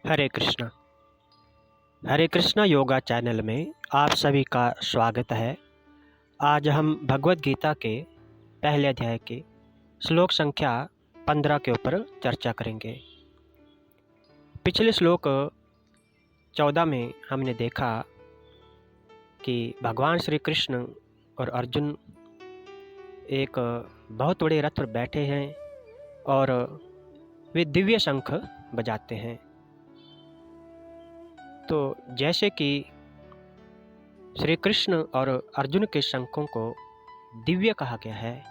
हरे कृष्णा। हरे Krishna yoga channel में आप सभी का स्वागत है। आज हम भगवत गीता के पहले अध्याय के श्लोक संख्या 15 के ऊपर चर्चा करेंगे। पिछले श्लोक 14 में हमने देखा कि भगवान श्री कृष्ण और अर्जुन एक बहुत बड़े रथ पर बैठे हैं और वे दिव्य शंख बजाते हैं। तो जैसे कि श्री कृष्ण और अर्जुन के शंखों को दिव्य कहा गया है,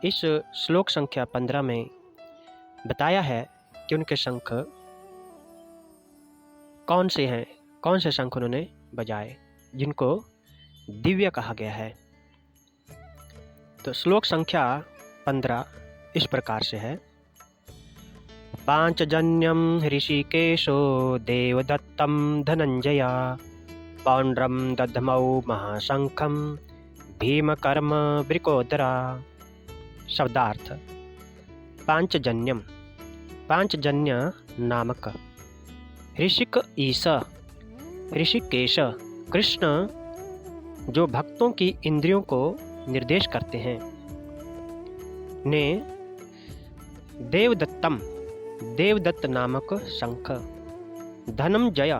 इस श्लोक संख्या 15 में बताया है कि उनके शंख कौन से हैं, कौन से शंख उन्होंने बजाए जिनको दिव्य कहा गया है। तो श्लोक संख्या 15 इस प्रकार से है। पांचजन्यम ऋषिकेशो देवदत्तं धनंजया पौंड्रम दधमौ महाशंखम भीमकर्म वृकोदरा। शब्दार्थ: पांचजन्यम, पांचजन्य नामक, ऋषिक ईश, ऋषिकेश कृष्ण जो भक्तों की इंद्रियों को निर्देश करते हैं, ने देवदत्तम, देवदत्त नामक शंख, धनंजय,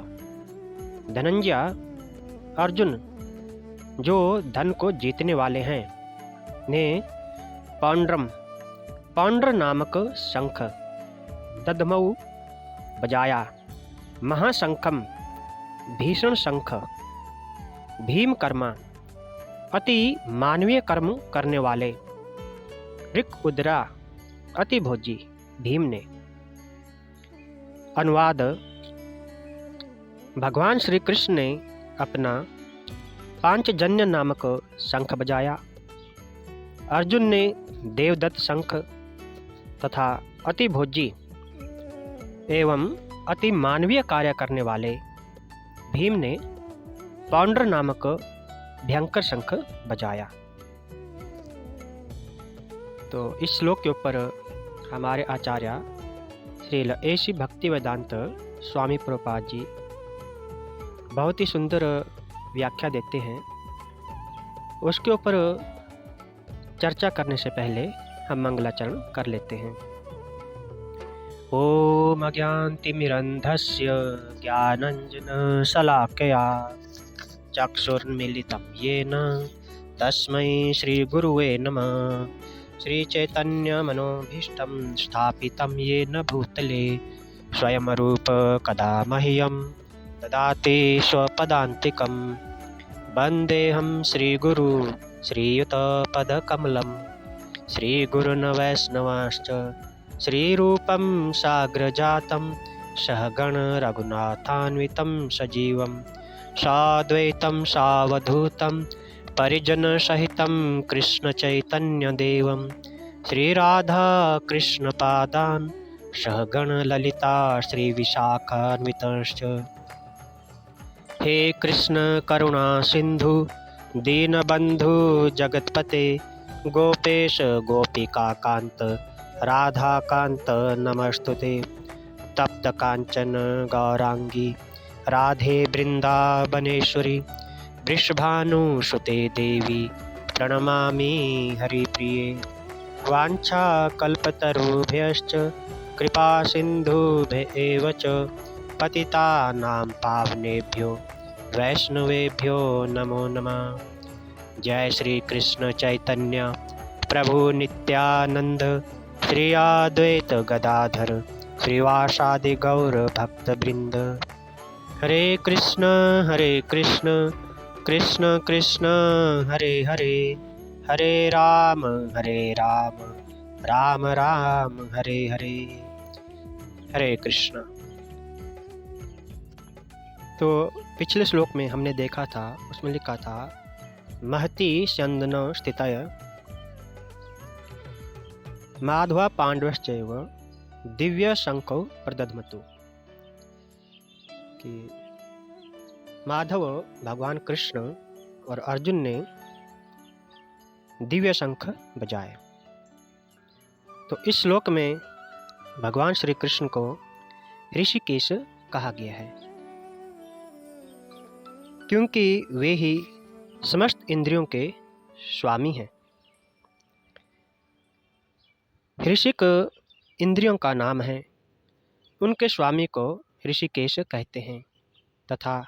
धनंजय अर्जुन जो धन को जीतने वाले हैं, ने पौंड्रम, पौंड्र नामक शंख, दधमऊ बजाया, महाशंखम भीषण शंख, भीम कर्मा अति मानवीय कर्म करने वाले, ऋक उदरा अति भोजी भीम ने। अनुवाद: भगवान श्री कृष्ण ने अपना पांचजन्य नामक शंख बजाया, अर्जुन ने देवदत्त शंख तथा अति भोजी एवं अति मानवीय कार्य करने वाले भीम ने पौंड्र नामक भयंकर शंख बजाया। तो इस श्लोक के ऊपर हमारे आचार्य श्रील ऐसी भक्ति वेदांत स्वामी प्रभुपाद जी बहुत ही सुंदर व्याख्या देते हैं। उसके ऊपर चर्चा करने से पहले हम मंगलाचरण कर लेते हैं। ओम अज्ञानतिमिरन्धस्य ज्ञानाञ्जन शलाकया चक्षुर्मीलितं येन तस्मै श्रीगुरुवे नमः। श्रीचैतन्यमनोभीष्टं स्थापितं येन भूतले स्वयं रूप कदा मह्यं ददाति स्वपदान्तिकं। वन्देऽहं श्रीगुरु श्रीयुतपदकमलं श्रीगुरुन् वैष्णवांश्च श्रीरूपं साग्रजातं सहगण रघुनाथान्वितं सजीवं साद्वैतं सावधूतं परिजनसहितं कृष्णचैतन्यदेवं श्रीराधा कृष्णपादान् सहगण ललिता श्रीविशाखान्वितंश्च। हे कृष्ण करुणा सिंधु दीनबंधु जगत्पते गोपेश गोपिकाकांत राधाकांत नमस्तुते। तप्त कांचन गौरांगी राधे वृंदावनेश्वरी वृषभानुसुते देवी प्रणमामि हरिप्रिये। वाञ्छाकल्पतरुभ्यश्च कृपा सिन्धुभ्य एव च पतितानां पावनेभ्यो वैष्णवेभ्यो नमो नमः। जय श्री कृष्ण चैतन्य प्रभु नित्यानंद श्री अद्वैत गदाधर श्रीवासादि गौर भक्तवृंद। हरे कृष्ण कृष्ण कृष्ण हरे हरे, हरे राम राम राम हरे हरे। हरे कृष्ण। तो पिछले श्लोक में हमने देखा था, उसमें लिखा था महती स्यंदन स्थितय माधव पांडवश्चैव दिव्य शंखौ प्रदध्मतु। कि माधव भगवान कृष्ण और अर्जुन ने दिव्य शंख बजाए। तो इस श्लोक में भगवान श्री कृष्ण को ऋषिकेश कहा गया है, क्योंकि वे ही समस्त इंद्रियों के स्वामी हैं। ऋषिक इंद्रियों का नाम है, उनके स्वामी को ऋषिकेश कहते हैं तथा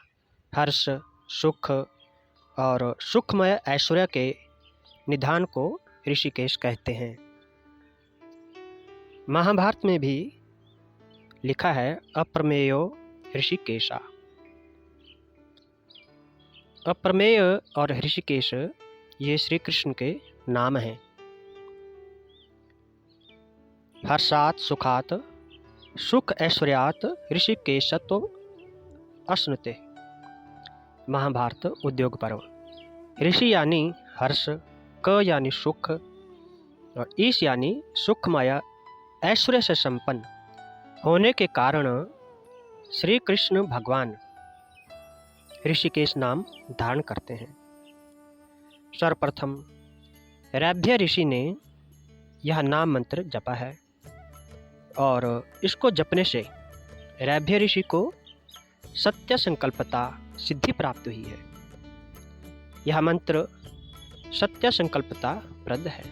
हर्ष, सुख और सुखमय ऐश्वर्य के निधान को ऋषिकेश कहते हैं। महाभारत में भी लिखा है अप्रमेयो ऋषिकेशा। अप्रमेय और ऋषिकेश ये श्री कृष्ण के नाम हैं। हर्षात सुखात सुख ऐश्वर्यात ऋषिकेशत्व अश्नुते। महाभारत उद्योग पर्व। ऋषि यानी हर्ष, क यानी सुख और ईश यानी सुखमय ऐश्वर्य से संपन्न होने के कारण श्री कृष्ण भगवान ऋषिकेश नाम धारण करते हैं। सर्वप्रथम रैभ्य ऋषि ने यह नाम मंत्र जपा है और इसको जपने से रैभ्य ऋषि को सत्य संकल्पता सिद्धि प्राप्त हुई है। यह मंत्र सत्य संकल्पता प्रद है।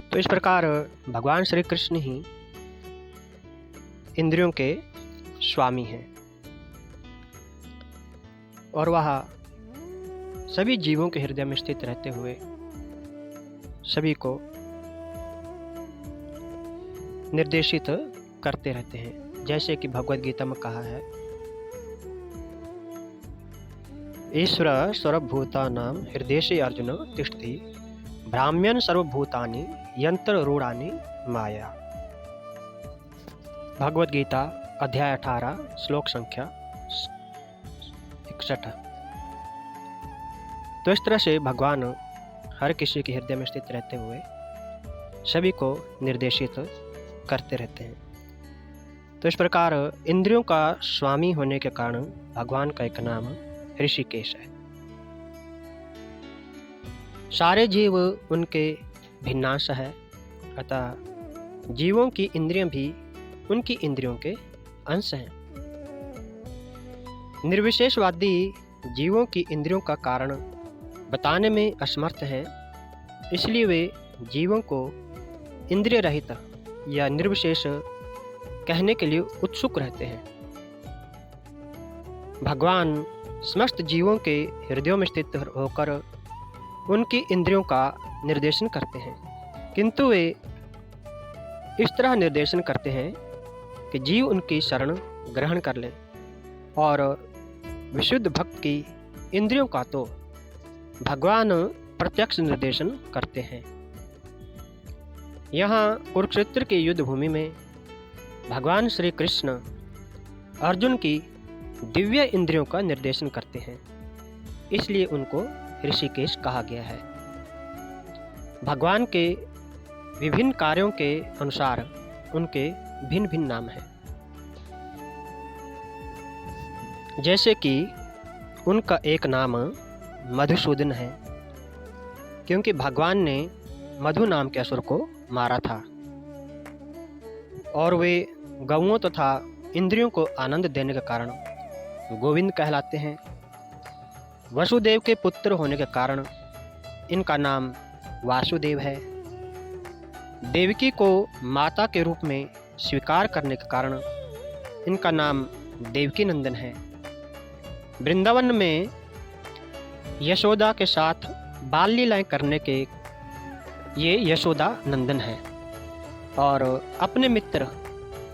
तो इस प्रकार भगवान श्री कृष्ण ही इंद्रियों के स्वामी हैं और वह सभी जीवों के हृदय में स्थित रहते हुए सभी को निर्देशित करते रहते हैं। जैसे कि भगवद गीता में कहा है, ईश्वर सर्वभूतानां हृदयेषु अर्जुन तिष्ठति भ्राम्यन् सर्वभूतानि यंत्र रूढ़ानि माया। भगवद गीता अध्याय 18 श्लोक संख्या 61। तो इस तरह से भगवान हर किसी के हृदय में स्थित रहते हुए सभी को निर्देशित करते रहते हैं। तो इस प्रकार इंद्रियों का स्वामी होने के कारण भगवान का एक नाम ऋषिकेश है। सारे जीव उनके भिन्नांश है, अतः जीवों की इंद्रियां भी उनकी इंद्रियों के अंश हैं। निर्विशेषवादी जीवों की इंद्रियों का कारण बताने में असमर्थ हैं, इसलिए वे जीवों को इंद्रिय रहित या निर्विशेष कहने के लिए उत्सुक रहते हैं। भगवान समस्त जीवों के हृदयों में स्थित होकर उनकी इंद्रियों का निर्देशन करते हैं, किंतु वे इस तरह निर्देशन करते हैं कि जीव उनकी शरण ग्रहण कर लें और विशुद्ध भक्त की इंद्रियों का तो भगवान प्रत्यक्ष निर्देशन करते हैं। यहाँ कुरुक्षेत्र की युद्ध भूमि में भगवान श्री कृष्ण अर्जुन की दिव्य इंद्रियों का निर्देशन करते हैं, इसलिए उनको ऋषिकेश कहा गया है। भगवान के विभिन्न कार्यों के अनुसार उनके भिन्न भिन्न नाम हैं। जैसे कि उनका एक नाम मधुसूदन है, क्योंकि भगवान ने मधु नाम के असुर को मारा था और वे गौओं तथा इंद्रियों को आनंद देने के कारण गोविंद कहलाते हैं। वसुदेव के पुत्र होने के कारण इनका नाम वासुदेव है। देवकी को माता के रूप में स्वीकार करने के कारण इनका नाम देवकी नंदन है। वृंदावन में यशोदा के साथ बाल लीलाएं करने के ये यशोदा नंदन है और अपने मित्र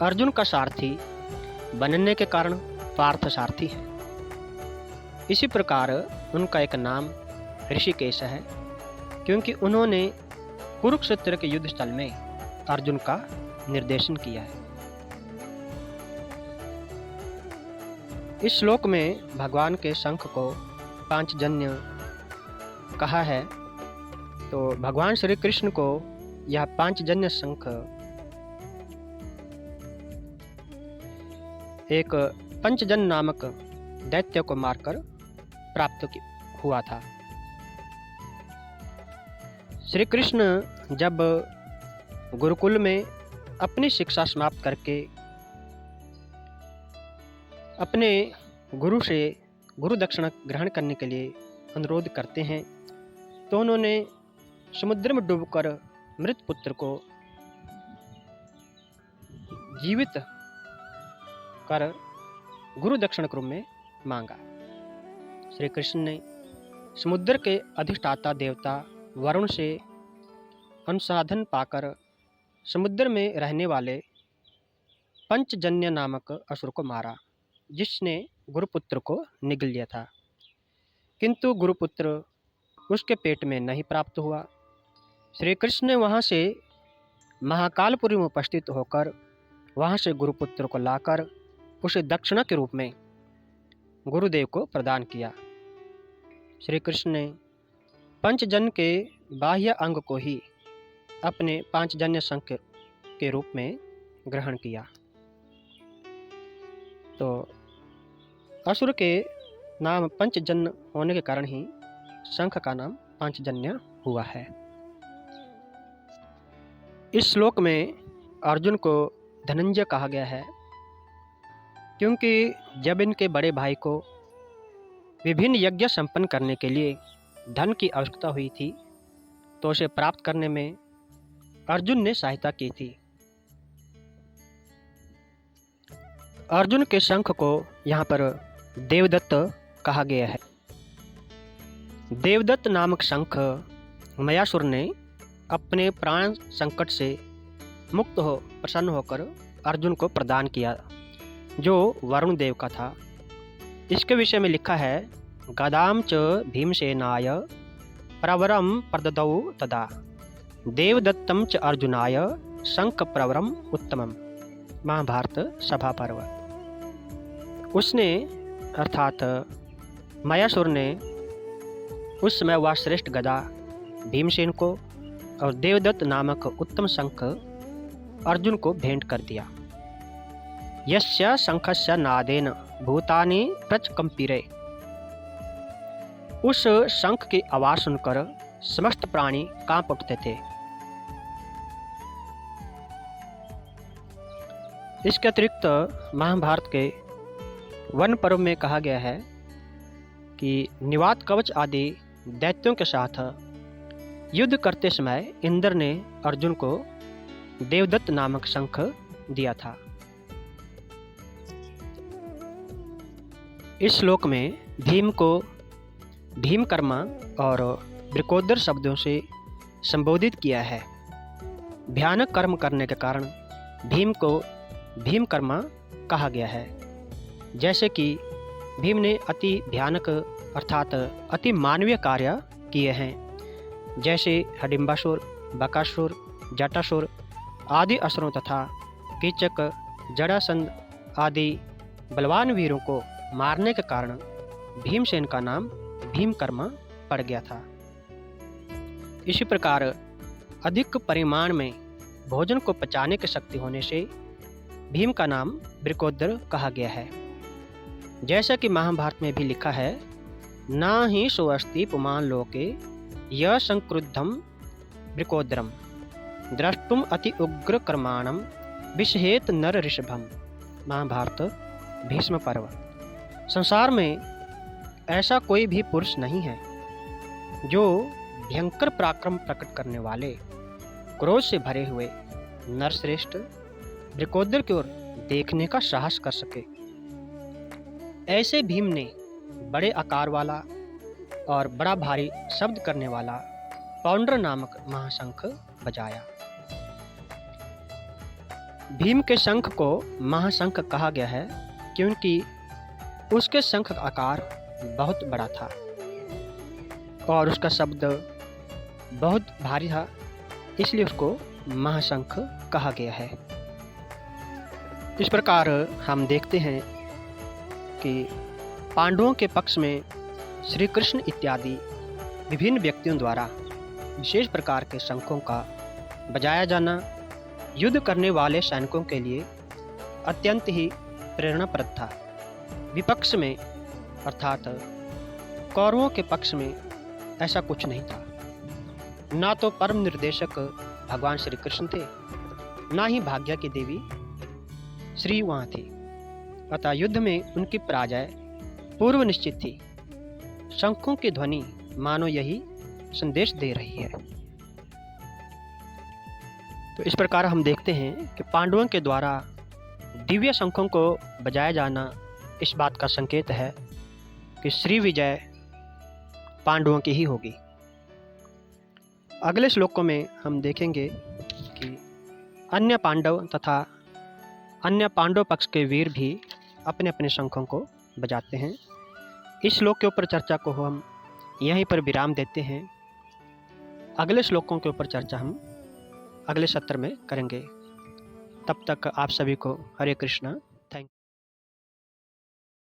अर्जुन का सारथी बनने के कारण पार्थ सारथी है। इसी प्रकार उनका एक नाम ऋषिकेश है, क्योंकि उन्होंने कुरुक्षेत्र के युद्ध स्थल में अर्जुन का निर्देशन किया है। इस श्लोक में भगवान के शंख को पांचजन्य कहा है, तो भगवान श्री कृष्ण को यह पांचजन्य शंख एक पंचजन नामक दैत्य को मारकर प्राप्त हुआ था। श्री कृष्ण जब गुरुकुल में अपनी शिक्षा समाप्त करके अपने गुरु से गुरु दक्षिणा ग्रहण करने के लिए अनुरोध करते हैं, तो उन्होंने समुद्र में डूबकर मृत पुत्र को जीवित कर गुरु दक्षिणा के रूप में मांगा। श्री कृष्ण ने समुद्र के अधिष्ठाता देवता वरुण से अनुसाधन पाकर समुद्र में रहने वाले पंचजन्य नामक असुर को मारा, जिसने गुरुपुत्र को निगल लिया था। किंतु गुरुपुत्र उसके पेट में नहीं प्राप्त हुआ। श्री कृष्ण ने वहाँ से महाकालपुरी में उपस्थित होकर वहाँ से गुरुपुत्र को लाकर उसे दक्षिणा के रूप में गुरुदेव को प्रदान किया। श्री कृष्ण ने पंचजन्य के बाह्य अंग को ही अपने पांचजन्य शंख के रूप में ग्रहण किया। तो असुर के नाम पंचजन्य होने के कारण ही शंख का नाम पांचजन्य हुआ है। इस श्लोक में अर्जुन को धनंजय कहा गया है, क्योंकि जब इनके बड़े भाई को विभिन्न यज्ञ संपन्न करने के लिए धन की आवश्यकता हुई थी, तो उसे प्राप्त करने में अर्जुन ने सहायता की थी। अर्जुन के शंख को यहाँ पर देवदत्त कहा गया है। देवदत्त नामक शंख मयासुर ने अपने प्राण संकट से मुक्त हो प्रसन्न होकर अर्जुन को प्रदान किया, जो वरुण देव का था। इसके विषय में लिखा है, गदाम च भीमसेनाय प्रवरम प्रददौ तदा देवदत्तम च अर्जुनाय शंख प्रवरम उत्तमम। महाभारत सभा पर्व। उसने अर्थात मयासुर ने उस समय वह श्रेष्ठ गदा भीमसेन को और देवदत्त नामक उत्तम शंख अर्जुन को भेंट कर दिया। यस्य शंखस्य नादेन भूतानि प्रचकंपिरे। उस शंख की आवाज सुनकर समस्त प्राणी कांप उठते थे। इसके अतिरिक्त महाभारत के वन पर्व में कहा गया है कि निवात कवच आदि दैत्यों के साथ युद्ध करते समय इंद्र ने अर्जुन को देवदत्त नामक शंख दिया था। इस श्लोक में भीम को भीमकर्मा और वृकोदर शब्दों से संबोधित किया है। भयानक कर्म करने के कारण भीम को भीमकर्मा कहा गया है। जैसे कि भीम ने अति भयानक अर्थात अति मानवीय कार्य किए हैं, जैसे हडिम्बासुर, बकासुर, जटासुर आदि असुरों तथा कीचक, जरासंध आदि बलवान वीरों को मारने के कारण भीमसेन का नाम भीमकर्मा पड़ गया था। इसी प्रकार अधिक परिमाण में भोजन को पचाने की शक्ति होने से भीम का नाम वृकोदर कहा गया है। जैसा कि महाभारत में भी लिखा है, ना ही सोअस्ति पुमान लोके य संक्रुद्धम वृकोदरम द्रष्टुम अति उग्र कर्माणम विषहेत नर ऋषभम। महाभारत भीष्म पर्व। संसार में ऐसा कोई भी पुरुष नहीं है जो भयंकर पराक्रम प्रकट करने वाले क्रोध से भरे हुए नरश्रेष्ठ वृकोदर की ओर देखने का साहस कर सके। ऐसे भीम ने बड़े आकार वाला और बड़ा भारी शब्द करने वाला पौंड्र नामक महाशंख बजाया। भीम के शंख को महाशंख कहा गया है क्योंकि उसके शंख का आकार बहुत बड़ा था और उसका शब्द बहुत भारी था, इसलिए उसको महाशंख कहा गया है। इस प्रकार हम देखते हैं कि पांडवों के पक्ष में श्री कृष्ण इत्यादि विभिन्न व्यक्तियों द्वारा विशेष प्रकार के शंखों का बजाया जाना युद्ध करने वाले सैनिकों के लिए अत्यंत ही प्रेरणाप्रद था। विपक्ष में अर्थात कौरवों के पक्ष में ऐसा कुछ नहीं था। ना तो परम निर्देशक भगवान श्री कृष्ण थे, ना ही भाग्य की देवी श्री वहाँ थी। अतः युद्ध में उनकी पराजय पूर्व निश्चित थी। शंखों की ध्वनि मानो यही संदेश दे रही है। तो इस प्रकार हम देखते हैं कि पांडवों के द्वारा दिव्य शंखों को बजाया जाना इस बात का संकेत है कि श्री विजय पांडवों की ही होगी। अगले श्लोकों में हम देखेंगे कि अन्य पांडव तथा अन्य पांडव पक्ष के वीर भी अपने अपने शंखों को बजाते हैं। इस श्लोक के ऊपर चर्चा को हम यहीं पर विराम देते हैं। अगले श्लोकों के ऊपर चर्चा हम अगले सत्र में करेंगे। तब तक आप सभी को हरे कृष्णा।